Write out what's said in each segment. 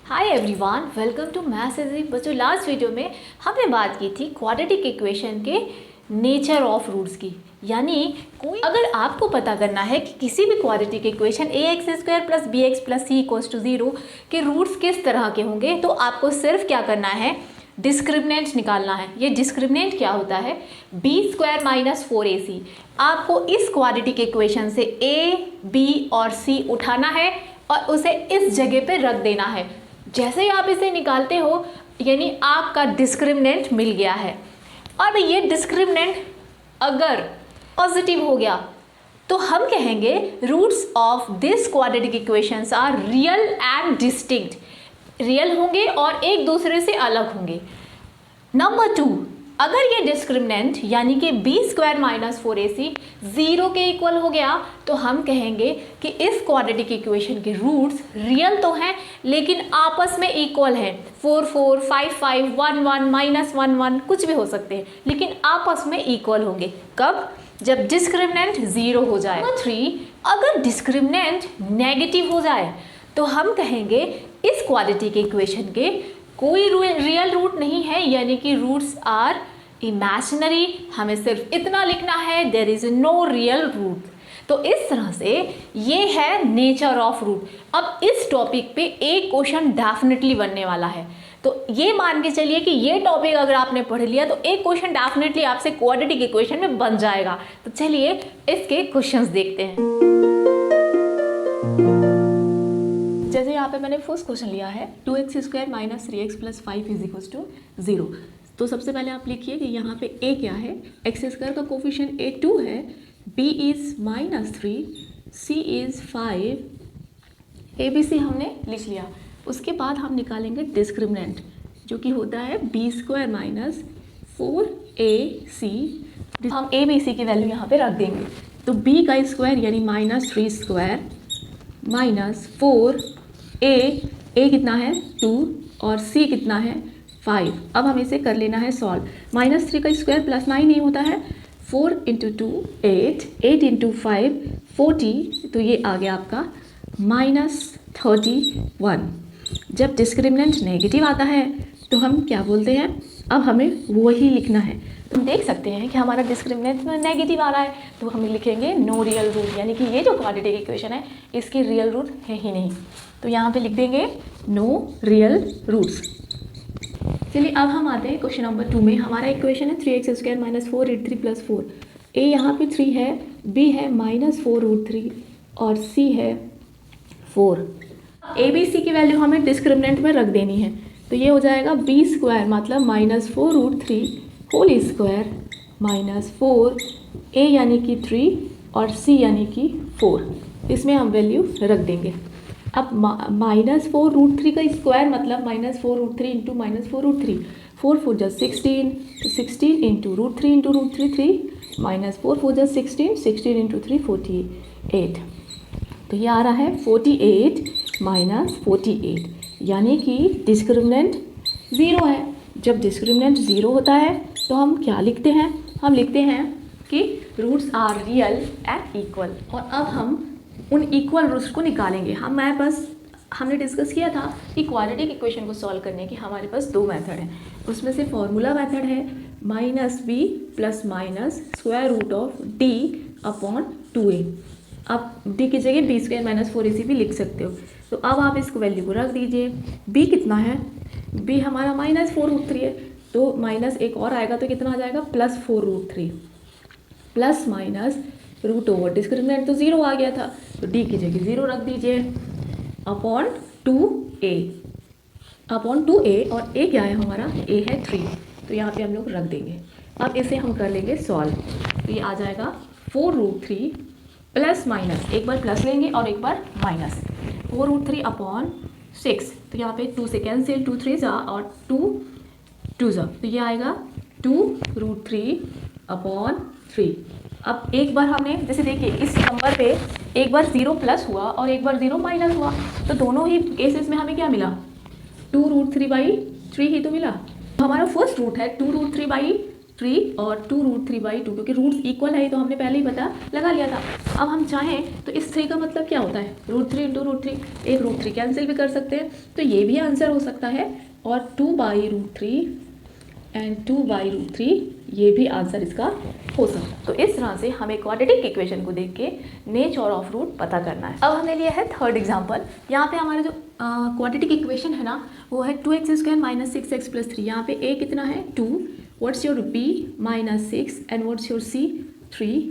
Hi everyone, welcome to maths easy. बच्चों, last video में हमने बात की थी क्वाड्रेटिक इक्वेशन के नेचर ऑफ रूट्स की। यानी कोई अगर आपको पता करना है कि किसी भी quadratic equation ax² plus bx plus c equals to 0 के रूट्स किस तरह के होंगे, तो आपको सिर्फ क्या करना है, डिस्क्रिमिनेंट निकालना है। ये डिस्क्रिमिनेंट क्या होता है, b² माइनस 4ac। आपको इस क्वाड्रेटिक इक्वेशन से a, b और c उठाना है और उसे इस जगह पे रख देना है। जैसे ही आप इसे निकालते हो यानी आपका डिस्क्रिमिनेंट मिल गया है। और ये डिस्क्रिमिनेंट अगर पॉजिटिव हो गया तो हम कहेंगे roots of this quadratic equations are real and distinct. Real होंगे और एक दूसरे से अलग होंगे। नंबर 2, अगर ये डिस्क्रिमिनेंट यानी कि b² माइनस 4ac 0 के इक्वल हो गया तो हम कहेंगे कि इस क्वाड्रेटिक इक्वेशन के रूट्स रियल तो हैं लेकिन आपस में इक्वल हैं। 4 4, 5 5, 1 1, माइनस 1 1 कुछ भी हो सकते हैं लेकिन आपस में इक्वल होंगे। कब? जब डिस्क्रिमिनेंट 0 हो जाए। नंबर 3, अगर डिस्क्रिमिनेंट नेगेटिव हो जाए तो हम कहेंगे इस क्वाड्रेटिक इक्वेशन के कोई रियल रूट नहीं है, यानी कि रूट्स आर इमेजिनरी। हमें सिर्फ इतना लिखना है, there is no real root. तो इस तरह से ये है नेचर ऑफ रूट। अब इस टॉपिक पे एक क्वेश्चन डेफिनेटली बनने वाला है, तो ये मान के चलिए कि ये टॉपिक अगर आपने पढ़ लिया तो एक क्वेश्चन डेफिनेटली आपसे क्वाड्रेटिक इक्वेशन में बन जाएगा। तो चलिए इसके क्वेश्चंस देखते हैं। जैसे यहाँ पे मैंने फर्स्ट क्वेश्चन लिया है 2x² minus 3x plus 5 is equals to 0। तो सबसे पहले आप लिखिए कि यहाँ पे a क्या है, x² का कोफिशिएंट a 2 है, b is -3, c is 5, abc हमने लिख लिया। उसके बाद हम निकालेंगे डिस्क्रिमिनेंट जो कि होता है b² माइनस 4ac। हम abc की वैल्यू यहाँ पे रख देंगे। तो b का स्क्वायर यानी -3² माइनस 4 a कितना है 2 और c कितना है 5। अब हमें इसे कर लेना है सॉल्व। -3 का स्क्वायर प्लस 9 नहीं होता है। 4 × 2 8, 8 × 5 40, तो ये आ गया आपका -31। जब डिस्क्रिमिनेंट नेगेटिव आता है तो हम क्या बोलते हैं, अब हमें वही लिखना है। हम देख सकते हैं कि हमारा डिस्क्रिमिनेंट में नेगेटिव आ रहा है तो हम लिखेंगे नो रियल रूट, यानी कि ये जो क्वाड्रेटिक इक्वेशन है इसके रियल रूट है ही नहीं। तो यहाँ पे लिख देंगे नो रियल रूट्स। चलिए अब हम आते हैं क्वेश्चन नंबर 2 में। हमारा इक्वेशन है 3x² माइनस 4√3 प्लस 4। a यहाँ पे 3 है, b है -4√3 और c है 4। abc की वैल्यू हमें डिस्क्रिमिनेंट में रख देनी है। तो ये हो जाएगा b² मतलब -4√3 होल स्क्वायर माइनस 4, a यानी कि 3 और c यानी कि 4। इसमें हम वैल्यू रख देंगे। अब -4√3 का स्क्वायर मतलब -4√3 इंटू -4√3, 4 4 जा 16, तो 16 इंटू √3 इंटू √3 3, -4 4 जा 16, 16 इंटू 3 48। तो ये आ रहा है 48 - 48, यानी कि डिस्क्रिमिनेंट 0 है। जब डिस्क्रिमिनेंट 0 होता है तो हम क्या लिखते हैं, हम लिखते हैं कि roots are real and equal. और अब हम उन इक्वल रूट्स को निकालेंगे। हमने डिस्कस किया था कि क्वाड्रेटिक इक्वेशन को सॉल्व करने की हमारे पास 2 मेथड हैं। उसमें से फॉर्मूला मेथड है -b plus minus square root of d upon 2a। आप d की जगह b² माइनस 4ac भी लिख सकते हो। तो अब आप इसको वैल्यू को रख दीजिए। b कितना है, b हमारा -4√3 है, तो माइनस एक और आएगा तो कितना आ जाएगा +4√3 plus minus root over discriminant तो 0 आ गया था तो d की जगह 0 रख दीजिए अपॉन 2a और a क्या है हमारा, a है 3, तो यहाँ पे हम लोग रख देंगे। अब इसे हम कर लेंगे सॉल्व। तो ये आ जाएगा 4√3 प्लस माइनस, एक बार प्लस लेंगे और एक बार माइनस, 4√3 अपॉन 6। तो यहाँ पे 2 से कैंसिल, 2 3 जा और 2 2 जा, तो ये आएगा 2√3 अपॉन 3। अब एक बार हमने जैसे देखिए इस नंबर पे एक बार 0 प्लस हुआ और एक बार 0 माइनस हुआ, तो दोनों ही केसेस में हमें क्या मिला, 2√3/3 ही तो मिला। तो हमारा फर्स्ट रूट है 2√3/3 3 और 2√3/2, क्योंकि रूट्स इक्वल है तो हमने पहले ही पता लगा लिया था। अब हम चाहें तो इस 3 का मतलब क्या होता है, √3 × √3, एक √3 कैंसिल भी कर सकते हैं, तो ये भी आंसर हो सकता है। और 2/√3 एंड 2/√3 ये भी आंसर इसका हो सकता है। तो इस तरह से हमें क्वाड्रेटिक इक्वेशन को देख के नेचर ऑफ रूट पता करना है। अब हमने लिया है थर्ड एग्जांपल। यहाँ पे हमारा जो क्वाड्रेटिक इक्वेशन है ना वो है 2x² - 6x + 3। यहाँ पे a कितना है 2, what's your b -6 and what's your c 3।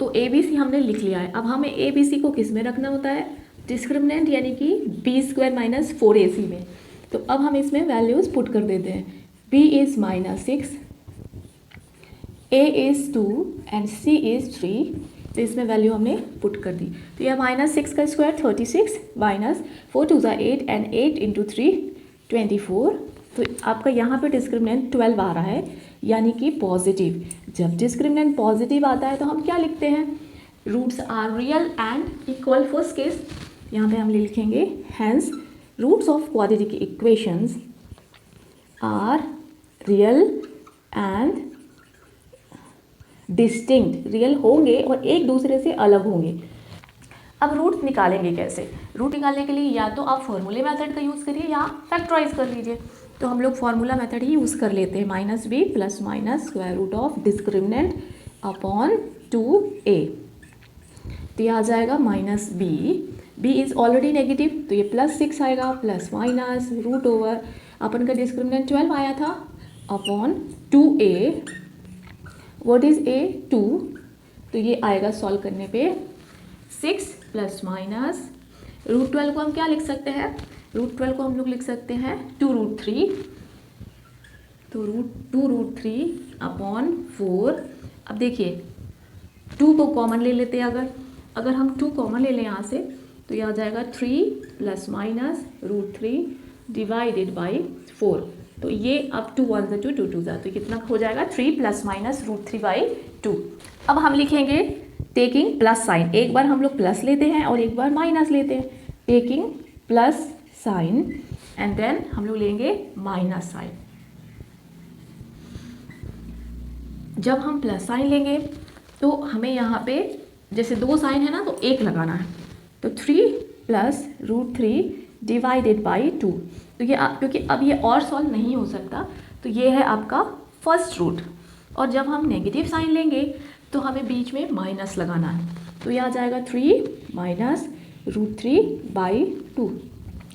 तो ABC हमने लिख लिया है। अब हमें ABC को किस में रखना होता है, डिस्क्रिमिनेंट यानी कि b² - 4ac में। तो अब हम इसमें वैल्यूज पुट कर देते हैं। b is -6, a is 2 and c is 3। तो इसमें वैल्यू हमने पुट कर दी। तो यह -6 का स्क्वायर 36 -4 2 8 एंड 8 × 3 24। तो आपका यहाँ पे डिस्क्रिमिनेंट 12 आ रहा है, यानी कि पॉजिटिव। जब डिस्क्रिमिनेंट पॉजिटिव आता है तो हम क्या लिखते हैं, roots are real and equal. First case यहाँ पे हम लिखेंगे hence roots of quadratic equations are real and distinct. Real होंगे और एक दूसरे से अलग होंगे। अब रूट्स निकालेंगे कैसे, रूट निकालने के लिए या तो आप फॉर्मूले मेथड का यूज़ करिए या फैक्टराइज कर लीजिए। तो हम लोग फार्मूला मेथड ही यूज़ कर लेते हैं, -b + square root of discriminant upon 2a। तो ये आ जाएगा -b इज़ ऑलरेडी नेगेटिव, तो ये +6 आएगा, प्लस रूट ओवर अपन का डिस्क्रिमिनेंट 12 आया था upon 2a। What is a 2, तो ये आएगा सॉल्व करने पे 6 ± √12 को हम क्या लिख सकते हैं, √12 को हम लोग लिख सकते हैं 2√3। तो 2√3 अपॉन 4। अब देखिए 2 को कॉमन ले लेते हैं। अगर हम 2 कॉमन ले लें यहाँ से तो ये आ जाएगा 3 ± √3 डिवाइडेड बाई 4। तो ये अब 2 1 2 2 2 तो कितना हो जाएगा 3 ± √3/2। अब हम लिखेंगे टेकिंग प्लस साइन। एक बार हम लोग प्लस लेते हैं और एक बार माइनस लेते हैं। Taking plus sign and then हम लोग लेंगे माइनस साइन। जब हम प्लस साइन लेंगे तो हमें यहाँ पे जैसे 2 साइन है ना तो 1 लगाना है। तो 3 + √3 डिवाइडेड बाई 2। तो ये क्योंकि अब ये और सॉल्व नहीं हो सकता, तो ये है आपका फर्स्ट रूट। और जब हम नेगेटिव साइन लेंगे तो हमें बीच में माइनस लगाना है। तो ये आ जाएगा 3 - √3/2।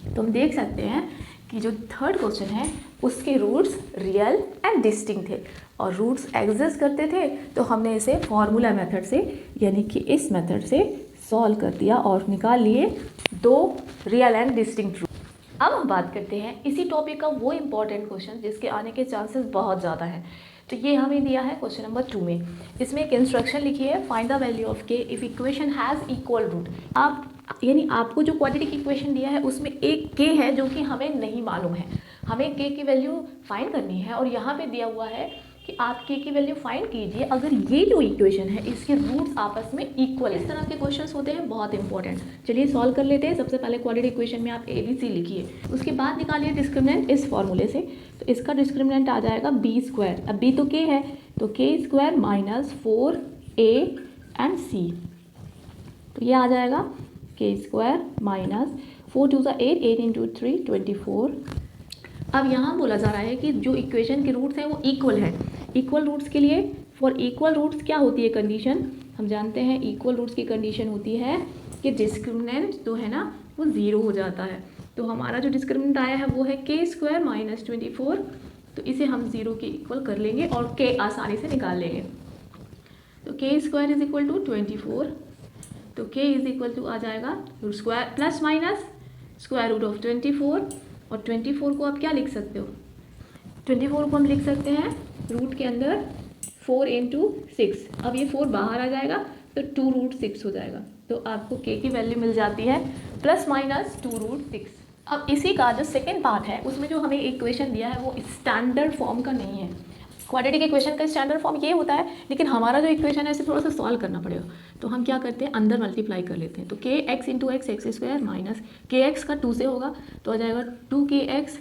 तो हम देख सकते हैं कि जो थर्ड क्वेश्चन है उसके रूट्स रियल एंड डिस्टिंक्ट थे और रूट्स एग्जिस्ट करते थे, तो हमने इसे फॉर्मूला मेथड से यानी कि इस मेथड से सॉल्व कर दिया और निकाल लिए 2 रियल एंड डिस्टिंक्ट रूट। अब हम बात करते हैं इसी टॉपिक का वो इम्पॉर्टेंट क्वेश्चन जिसके आने के चांसेस बहुत ज़्यादा हैं। तो ये हमें दिया है क्वेश्चन नंबर 2 में। इसमें एक इंस्ट्रक्शन लिखी है, find the value of k if equation has equal root. आप यानी आपको जो क्वाड्रेटिक इक्वेशन दिया है उसमें एक k है जो कि हमें नहीं मालूम है, हमें k की वैल्यू फाइंड करनी है। और यहाँ पे दिया हुआ है कि आप k की वैल्यू फाइंड कीजिए अगर ये जो इक्वेशन है इसके रूट्स आपस में इक्वल। इस तरह के क्वेश्चन्स होते हैं बहुत इंपॉर्टेंट। चलिए सॉल्व कर लेते हैं। सबसे पहले क्वाड्रेटिक इक्वेशन में आप ABC लिखिए, उसके बाद निकालिए डिस्क्रिमिनेंट इस फॉर्मूले से। तो इसका डिस्क्रिमिनेंट आ जाएगा b²। अब b तो k है तो k² - 4a एंड c। तो ये आ जाएगा k² - 4 2 8 8 × 3 24। अब यहाँ बोला जा रहा है कि जो इक्वेशन के रूट्स हैं वो इक्वल है। इक्वल रूट्स के लिए फॉर इक्वल रूट्स क्या होती है कंडीशन, हम जानते हैं इक्वल रूट्स की कंडीशन होती है कि डिस्क्रिमिनेंट जो है ना वो 0 हो जाता है। तो हमारा जो डिस्क्रिमिनेंट आया है वो है k² - 24। तो इसे हम 0 के इक्वल कर लेंगे और k आसानी से निकाल लेंगे। तो k² = 24। तो k = आ जाएगा square plus minus square root of 24। और 24 को आप क्या लिख सकते हो, 24 को हम लिख सकते हैं रूट के अंदर 4 × 6। अब ये 4 बाहर आ जाएगा तो 2√6 हो जाएगा। तो आपको k की वैल्यू मिल जाती है ±2√6। अब इसी का जो सेकेंड पार्ट है उसमें जो हमें इक्वेशन दिया है वो स्टैंडर्ड फॉर्म का नहीं है। क्वाड्रेटिक इक्वेशन का स्टैंडर्ड फॉर्म ये होता है, लेकिन हमारा जो इक्वेशन है इसे थोड़ा सा सॉल्व करना पड़ेगा। तो हम क्या करते हैं, अंदर मल्टीप्लाई कर लेते हैं। तो kx × x x² - kx का 2 से होगा तो आ जाएगा 2kx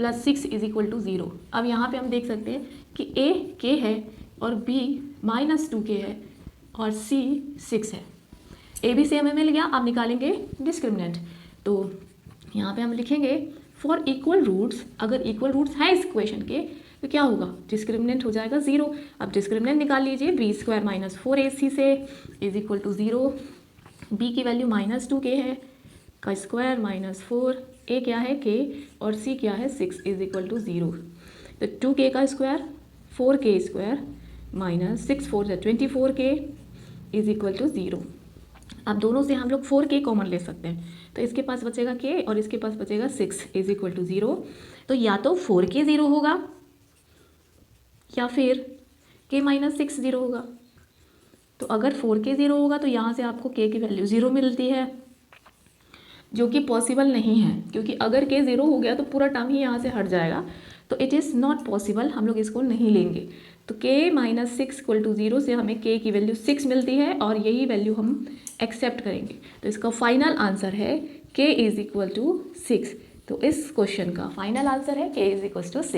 plus 6 is equal to 0। अब यहाँ पे हम देख सकते हैं कि a k है और b -2k है और c 6 है। a b c हमें मिल गया। अब निकालेंगे डिस्क्रिमिनेंट। तो यहाँ पे हम लिखेंगे फॉर इक्वल रूट्स, अगर इक्वल रूट्स हैं इस इक्वेशन के तो क्या होगा, डिस्क्रिमिनेंट हो जाएगा 0। अब डिस्क्रिमिनेंट निकाल लीजिए, b² - 4ac से इज इक्वल टू 0। b की वैल्यू -2k है का स्क्वायर -4, a क्या है k और c क्या है 6 इज इक्वल टू 0। तो 2k का square 4k square -6 4 24k is equal to 0। अब दोनों से हम लोग 4k कॉमन ले सकते हैं, तो इसके पास बचेगा k और इसके पास बचेगा 6 इज इक्वल टू 0। तो या तो 4k 0 होगा या फिर k -6 0 होगा। तो अगर 4k 0 होगा तो यहाँ से आपको k की वैल्यू 0 मिलती है, जो कि पॉसिबल नहीं है, क्योंकि अगर k 0 हो गया तो पूरा टर्म ही यहाँ से हट जाएगा। तो इट इज़ नॉट पॉसिबल, हम लोग इसको नहीं लेंगे। तो k -6 इक्वल टू 0 से हमें k की वैल्यू 6 मिलती है और यही वैल्यू हम एक्सेप्ट करेंगे। तो इसका फाइनल आंसर है k इज इक्वल टू 6। तो इस क्वेश्चन का फाइनल आंसर है k इज इक्वल टू 6।